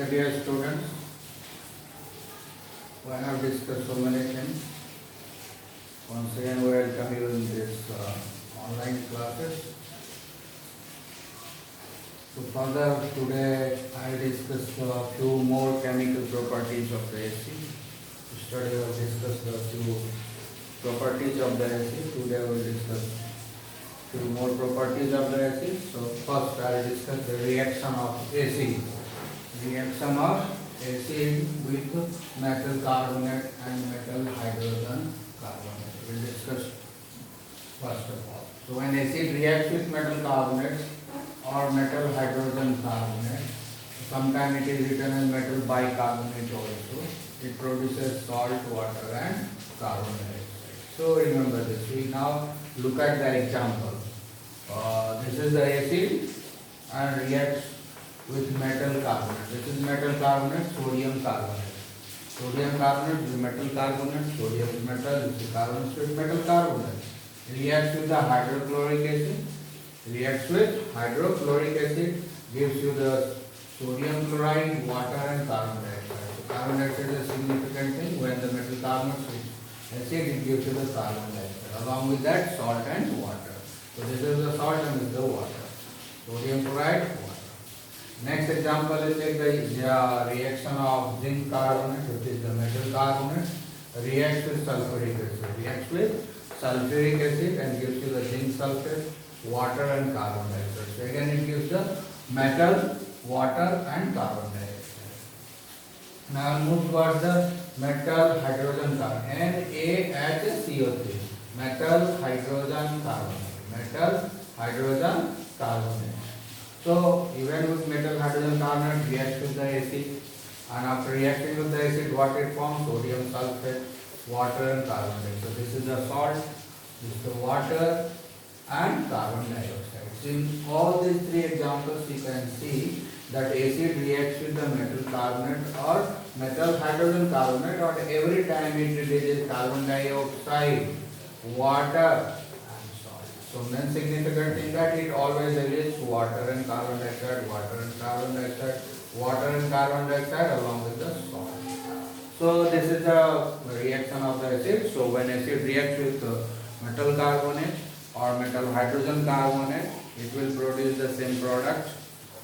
Okay, dear students, we have discussed so many things. Once again, we welcome you in this online classes. So further, today I will discuss a few more chemical properties of the acid. Yesterday we have discussed a few properties of the acid. Today we will discuss few more properties of the acid. So first I will discuss the reaction of acid. Reaction of acid with metal carbonate and metal hydrogen carbonate. We will discuss first of all. So when acid reacts with metal carbonate or metal hydrogen carbonate, sometimes it is written as metal bicarbonate also. It produces salt, water and carbon dioxide. So remember this. We now look at the example. This is the acid and reacts with metal carbonate. This is metal carbonate, sodium carbonate. Sodium carbonate is metal carbonate, sodium is metal, this is carbonate with metal carbonate. Reacts with the hydrochloric acid. Reacts with hydrochloric acid, gives you the sodium chloride, water and carbon dioxide. So carbon dioxide is a significant thing. When the metal carbonate with acid, it gives you the carbon dioxide. Along with that, salt and water. So this is the salt and this is the water. Sodium chloride, water. Next example is take the reaction of zinc carbonate, which is the metal carbonate, reacts with sulfuric acid. Reacts with sulfuric acid and gives you the zinc sulfate, water and carbon dioxide. So again it gives the metal, water and carbon dioxide. Now I'll move towards the metal hydrogen carbonate, NaHCO3. Metal hydrogen carbonate. Metal hydrogen carbonate. So even with metal hydrogen carbonate reacts with the acid, and after reacting with the acid, what it forms? Sodium sulfate, water and carbon dioxide. So this is the salt, this is the water and carbon dioxide. So in all these three examples you can see that acid reacts with the metal carbonate or metal hydrogen carbonate, or every time it releases carbon dioxide, water and salt. So main significant thing that it always releases water and carbon dioxide, water and carbon dioxide, water and carbon dioxide along with the salt. So this is the reaction of the acid. So when acid reacts with metal carbonate or metal hydrogen carbonate, it will produce the same product,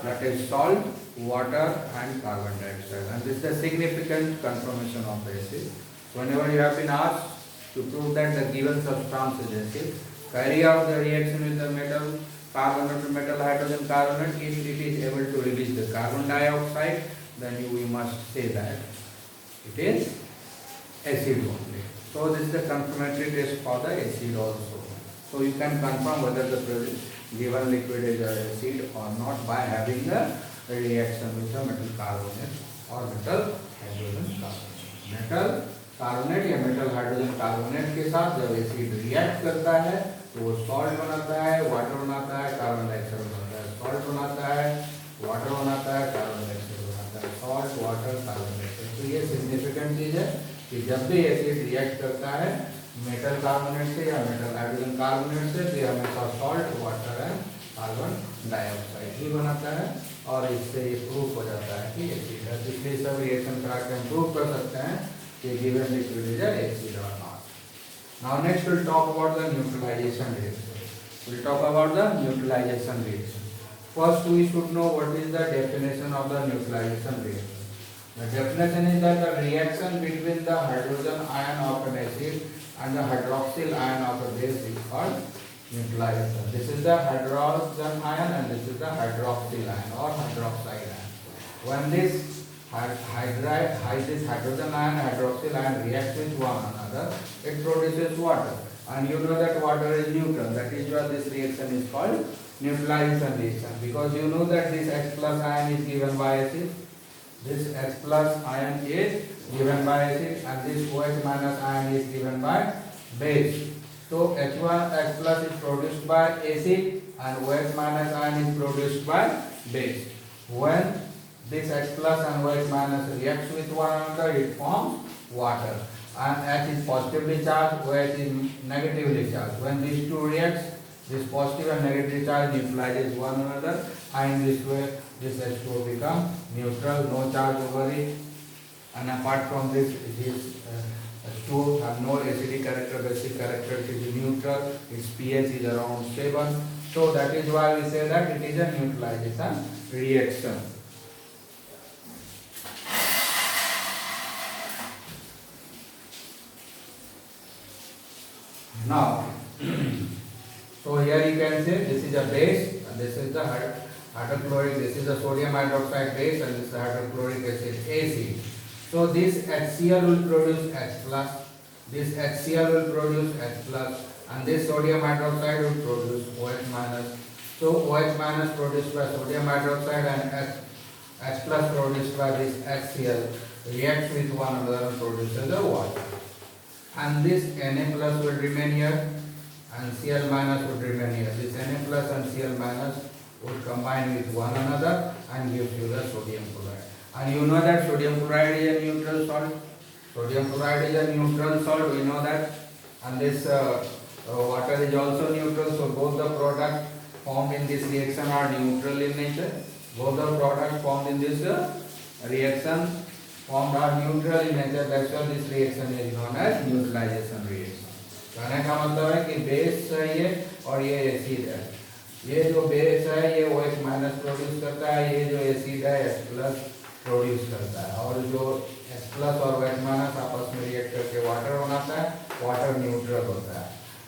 that is salt, water and carbon dioxide. And this is the significant conformation of the acid. Whenever you have been asked to prove that the given substance is acid, carry out the reaction with the metal carbonate or metal hydrogen carbonate. If it is able to release the carbon dioxide, then we must say that it is acid only. So this is the confirmatory test for the acid also. So you can confirm whether the given liquid is acid or not by having a reaction with the metal carbonate or metal hydrogen carbonate. Metal carbonate या metal hydrogen carbonate के साथ जब acid react करता है तो वो salt बनाता है, वाटर बनाता है, कार्बन डाइऑक्साइड बनाता है, सॉल्ट बनाता है, वाटर बनाता है, कार्बन डाइऑक्साइड बनाता है, सॉल्ट, वाटर, कार्बन डाइऑक्साइड. तो ये सिग्निफिकेंट चीज है कि जब भी एसिड रिएक्ट करता है मेटल कार्बोनेट से या मेटल हाइड्रोजन कार्बोनेट से, तो ये हमेशा salt, water and carbon dioxide ही बनाता है और इससे ये प्रूफ हो जाता है कि एसिड है. इसलिए सब रिएक्शन करा के हम प्रूव कर सकते हैं कि given liquid is an acid or not. Now next we'll talk about the neutralization reaction. We'll talk about the neutralization reaction. First we should know what is the definition of the neutralization reaction. The definition is that the reaction between the hydrogen ion of an acid and the hydroxyl ion of a base is called neutralization. This is the hydrogen ion and this is the hydroxyl ion or hydroxide ion. When this hydrogen ion and hydroxyl ion react with one another, it produces water. And you know that water is neutral. That is why this reaction is called neutralization reaction. Because you know that this H plus ion is given by acid. This H plus ion is given by acid and this OH minus ion is given by base. So H1 H plus is produced by acid and OH minus ion is produced by base. When this H plus and OH minus reacts with one another, it forms water. And H is positively charged, OH is negatively charged. When these two reacts, this positive and negative charge neutralizes one another, and in this way this H2O become neutral, no charge over it. And apart from this, H2O have no acidic character, basic character, it is neutral, its pH is around 7. So that is why we say that it is a neutralization reaction. Now, so here you can say this is a base and this is the hydrochloric, this is the sodium hydroxide base and this is hydrochloric acid acid. So this HCl will produce H plus, this HCl will produce H plus, and this sodium hydroxide will produce OH minus. So OH minus produced by sodium hydroxide and H plus produced by this HCl reacts with one another and produces the water. And this Na plus will remain here and Cl minus would remain here. This Na plus and Cl minus would combine with one another and gives you the sodium chloride. And you know that sodium chloride is a neutral salt. Sodium chloride is a neutral salt, we know that. And this water is also neutral, so both the products formed in this reaction are neutral in nature. Both the products formed in this reaction formed are neutral in nature, that's why this reaction is known as neutralization reaction. कहने का मतलब है कि base है ये और ये acid है. ये जो बेस है ये OH माइनस प्रोड्यूस करता है, ये जो एसिड है H प्लस प्रोड्यूस करता है, और जो H प्लस और OH माइनस आपस में रिएक्ट करके वाटर बनाता है, वाटर न्यूट्रल होता है,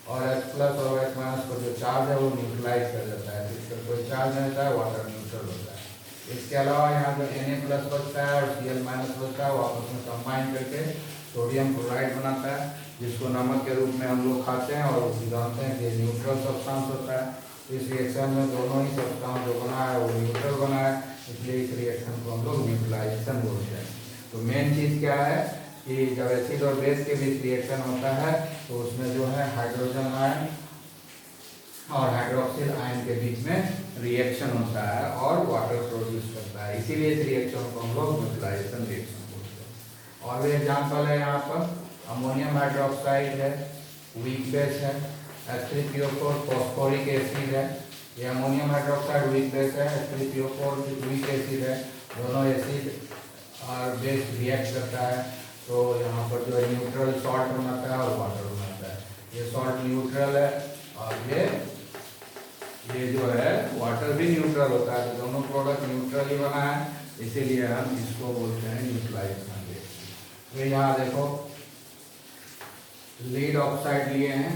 और H प्लस और OH माइनस को जो चार्ज है वो न्यूट्रलाइज कर देता है, जिसका कोई चार्ज नहीं होता है, वाटर न्यूट्रल होता है. इसके अलावा यहाँ जो Na प्लस बचता है और Cl माइनस बचता है वो आपस में कंबाइन करके सोडियम क्लोराइड बनाता है, जिसको नमक के रूप में हम लोग खाते हैं और जानते हैं कि न्यूट्रल सब्सटेंस होता है. इस रिएक्शन में दोनों ही सब्सटेंस जो बना है वो न्यूट्रल बना है, इसलिए इस रिएक्शन को हम लोग न्यूट्रलाइजेशन बोलते हैं. तो मेन चीज़ क्या है कि जब एसिड और बेस के बीच रिएक्शन होता है तो उसमें जो है हाइड्रोजन आयन और हाइड्रोक्सिल आयन के बीच में रिएक्शन होता है और वाटर प्रोड्यूस करता है, इसीलिए इस रिएक्शन को हम लोग न्यूट्रलाइजेशन रिएक्शन बोलते हैं. और भी एग्जाम्पल है यहाँ पर अमोनियम हाइड्रोक्साइड है, वीक बेस है, H3PO4 फॉस्फोरिक एसिड है. ये अमोनियम हाइड्रोक्साइड वीक बेस है, H3PO4 वीक एसिड है. दोनों एसिड और बेस रिएक्ट करता है तो यहाँ पर जो है न्यूट्रल सॉल्ट बनाता है और वाटर बनाता है. ये सॉल्ट न्यूट्रल है और ये जो है वाटर भी न्यूट्रल होता है, तो दोनों प्रोडक्ट न्यूट्रल ही बना है, इसीलिए हम इसको बोलते हैं न्यूट्रलाइजेशन रिएक्शन. तो यहाँ देखो लीड ऑक्साइड लिए हैं,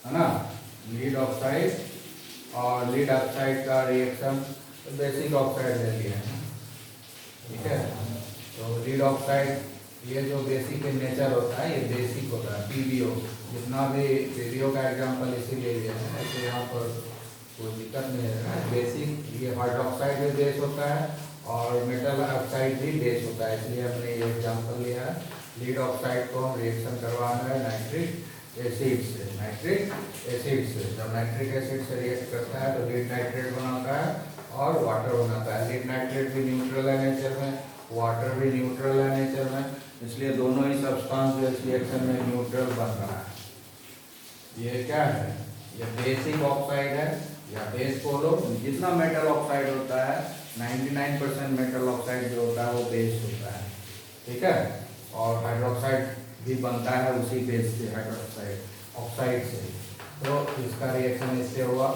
है ना, लीड ऑक्साइड और लीड ऑक्साइड का रिएक्शन बेसिक ऑक्साइड ले लिए हैं, ठीक है. तो लीड ऑक्साइड ये जो बेसिक इन नेचर होता है ये बेसिक होता है, PbO. जितना भी PbO का एग्जाम्पल इसीलिए लिया है तो यहाँ पर कोई दिक्कत नहीं है. बेसिक ये हाइड्रोक्साइड भी बेस होता है और मेटल ऑक्साइड भी बेस होता है, इसलिए हमने ये एग्जाम्पल लिया है. लीड ऑक्साइड को हम रिएक्शन करवाना है नाइट्रिक एसिड से. नाइट्रिक एसिड से जब नाइट्रिक एसिड से रिएक्ट करता है तो लीड नाइट्रेट बनाता है और वाटर बनाता है. लीड नाइट्रेट भी न्यूट्रल है नेचर में, वाटर भी न्यूट्रल है नेचर में, इसलिए दोनों ही सब्सटेंस जो इस रिएक्शन में न्यूट्रल बन रहा है. ये क्या है, ये बेसिक ऑक्साइड है या बेस बोलो. जितना मेटल ऑक्साइड होता है 99% मेटल ऑक्साइड जो होता है वो बेस होता है, ठीक है. और हाइड्रोक्साइड भी बनता है उसी बेस से, हाइड्रोक्साइड ऑक्साइड से. तो इसका रिएक्शन इससे हुआ,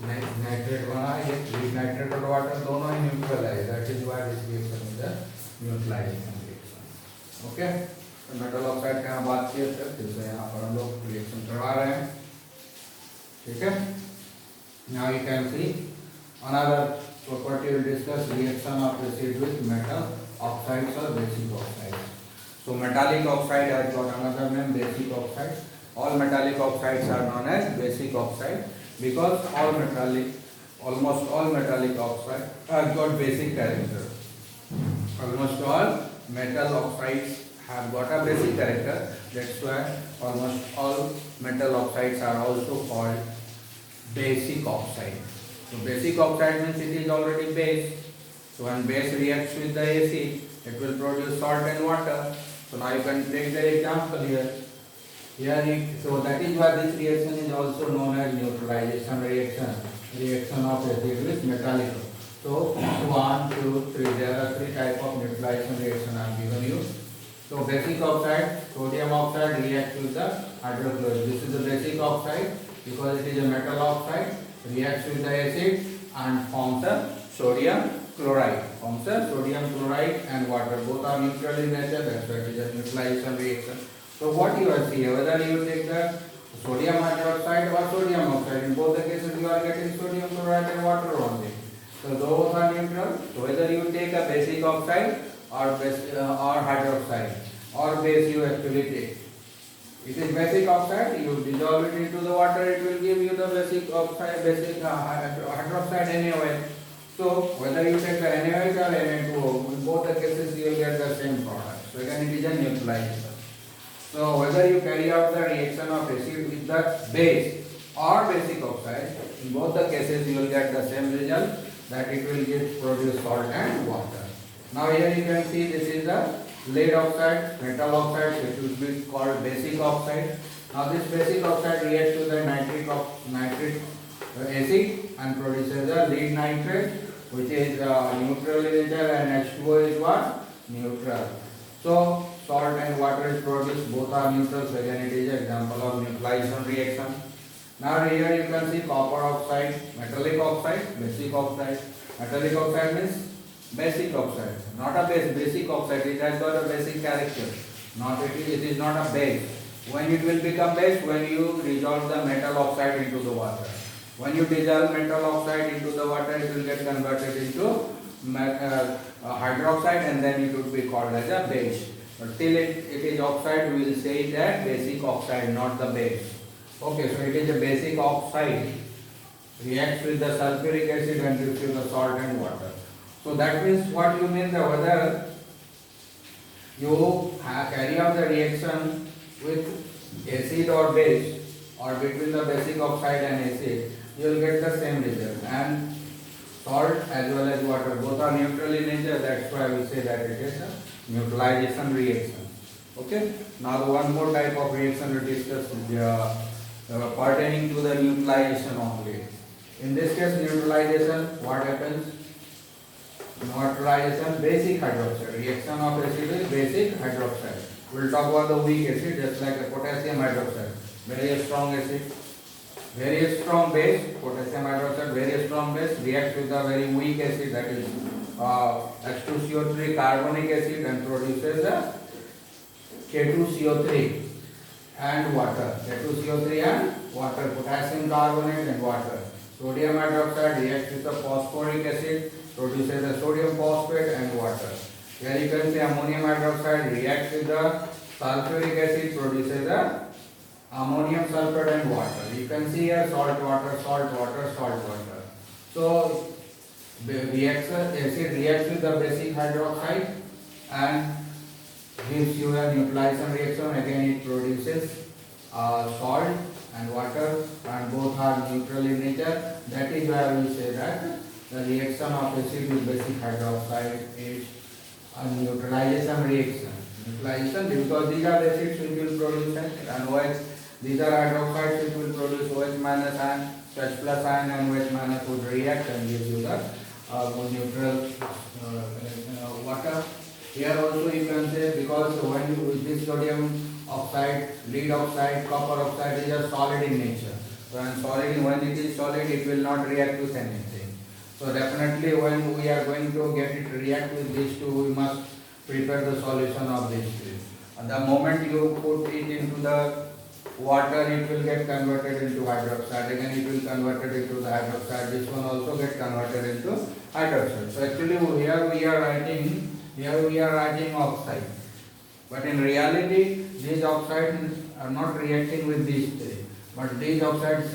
नाइट्रेट बना, ये लीड नाइट्रेट और वाटर दोनों ही न्यूट्रल है, that is why this reaction is a neutralization reaction. Okay, तो मेटल ऑक्साइड का यहाँ बात किए थे, फिर से यहाँ पर हम लोग रिएक्शन करवा रहे हैं, ठीक है. Now you can see another property will discuss reaction of acid with metal oxides or basic oxides. So metallic oxide has got another name, basic oxide. All metallic oxides are known as basic oxide because almost all metallic oxide have got basic character. Almost all metal oxides have got a basic character. That's why almost all metal oxides are also called basic oxide. So basic oxide means it is already base. So when base reacts with the acid, it will produce salt and water. So now you can take the example here. So that is why this reaction is also known as neutralization reaction. Reaction of acid with metallic So 1, 2, 3. There are 3 type of neutralization reaction I have given you. So basic oxide, sodium oxide reacts with the hydrochloric. This is the basic oxide because it is a metal oxide. Reacts with the acid and forms a sodium chloride. Forms a sodium chloride and water. Both are neutral in nature. That's why it is a neutralization reaction. So what you are seeing, whether you take the sodium hydroxide or sodium oxide, in both the cases you are getting sodium chloride and water only. So those are neutral. So whether you take a basic oxide or hydroxide or base you actually take. It is basic oxide, you dissolve it into the water, it will give you the basic oxide, hydroxide anyway. So whether you take the NaOH or Na2O, in both the cases you will get the same product. So again it is a neutralization. So whether you carry out the reaction of acid with the base or basic oxide, in both the cases you will get the same result, that it will produce salt and water. Now here you can see this is the lead oxide, metal oxide, which will be called basic oxide. Now this basic oxide reacts to the nitric acid and produces a lead nitrate, which is neutral in nature, and H2O is what? Neutral. So salt and water is produced, both are neutral, so again it is an example of neutralization reaction. Now here you can see copper oxide, metallic oxide, basic oxide. Metallic oxide means basic oxide, not a base, basic oxide, it has got a basic character, it is not a base. When it will become base? When you dissolve the metal oxide into the water. When you dissolve metal oxide into the water, it will get converted into hydroxide, and then it would be called as a base. But till it is oxide, we will say that basic oxide, not the base. Okay, so it is a basic oxide, reacts with the sulfuric acid and gives you the salt and water. So that means what you mean, that whether you carry out the reaction with acid or base, or between the basic oxide and acid, you will get the same result. And salt as well as water, both are neutral in nature, that's why we say that it is a neutralization reaction. Okay, now the one more type of reaction we discuss pertaining to the neutralization only. In this case, neutralization, what happens? Neutralization, basic hydroxide. Reaction of acid is basic hydroxide. We will talk about the weak acid, just like the potassium hydroxide. Very strong acid, very strong base, potassium hydroxide, very strong base, reacts with a very weak acid, that is H2CO3 carbonic acid, and produces a K2CO3 and water. K2CO3 and water, potassium carbonate and water. Sodium hydroxide reacts with the phosphoric acid, produces a sodium phosphate and water. Here you can see ammonium hydroxide reacts with the sulfuric acid, produces a ammonium sulfate and water. You can see here salt water, salt water, salt water. So acid reacts with the basic hydroxide and gives you a neutralization reaction. Again it produces salt and water, and both are neutral in nature. That is why we say that the reaction of acid with basic hydroxide is a neutralization reaction. Neutralization, because these are acids which will produce an OH, these are hydroxides which will produce OH minus ion, H plus ion and OH minus would react and give you the neutral water. Here also you can say, because when you use this sodium oxide, lead oxide, copper oxide is a solid in nature. So when it is solid, it will not react with anything. So definitely when we are going to get it react with these two, we must prepare the solution of these two. And the moment you put it into the water, it will get converted into hydroxide. Again it will converted into the hydroxide. This one also get converted into hydroxide. So actually here we are writing oxide. But in reality, these oxides are not reacting with these three. But these oxides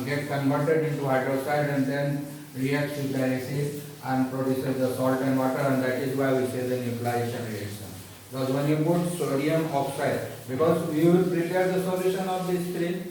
get converted into hydroxide and then reacts with the acid and produces the salt and water, and that is why we say the neutralization reaction. Because when you put sodium oxide, because we will prepare the solution of these three,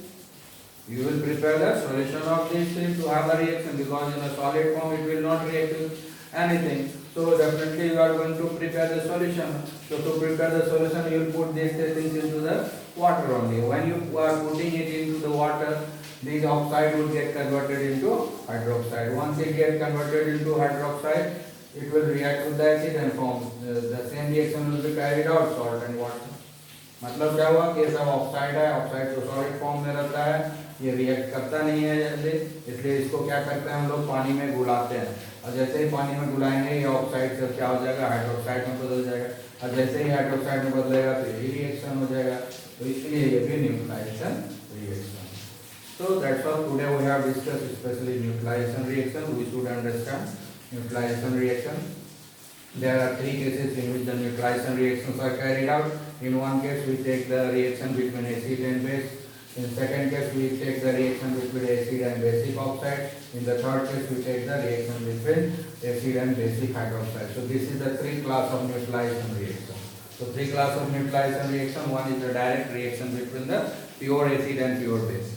you will prepare the solution of these three to have a reaction, because in a solid form it will not react with anything. So definitely you are going to prepare the solution. So to prepare the solution, you will put these three things into the water only. When you are putting it into the water, These oxide will get converted into hydroxide. Once it gets converted into hydroxide, it will react with the acid and form the same reaction will be carried out, salt and water. मतलब क्या हुआ कि ये सब oxide है, oxide तो solid form में रहता है, ये रिएक्ट करता नहीं है जल्दी, इसलिए इसको क्या करते हैं हम लोग पानी में घुलाते हैं, और जैसे ही पानी में घुलाएंगे ये ऑक्साइड से क्या हो जाएगा, हाइड्रोक्साइड में बदल जाएगा, और जैसे ही हाइड्रोक्साइड में बदलेगा तो ये रिएक्शन हो जाएगा, तो इसलिए ये भी neutralization reaction. So that's all today we have discussed, especially neutralization reaction. We should understand neutralization reaction. There are three cases in which the neutralization reactions are carried out. In one case we take the reaction between acid and base. In second case we take the reaction between acid and basic oxide. In the third case we take the reaction between acid and basic hydroxide. So this is the three class of neutralization reaction. So three class of neutralization reaction. One is the direct reaction between the pure acid and pure base.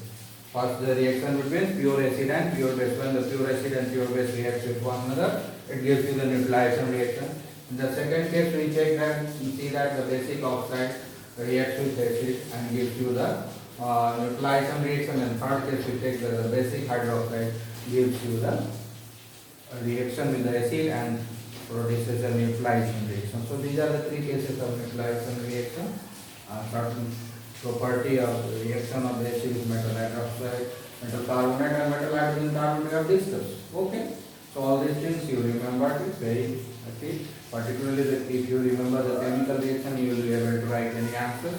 First, the reaction between pure acid and pure base. When the pure acid and pure base react with one another, it gives you the neutralization reaction. In the second case, we check that, we see that the basic oxide reacts with acid and gives you the neutralization reaction. And third case, we take the basic hydroxide, gives you the reaction with the acid and produces a neutralization reaction. So these are the three cases of neutralization reaction. Certain property of the reaction of the acid with metal hydroxide, metal carbonate and metal hydrogen carbonate we have discussed. Okay. So all these things you remember it very okay. Particularly if you remember the chemical reaction, you will be able to write any answer.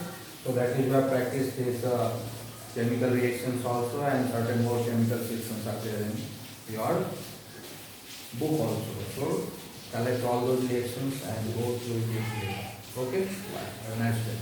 So that is why practice is chemical reactions also, and certain more chemical reactions are there in your book also. So collect all those reactions and go through it later. Okay. Have a nice day.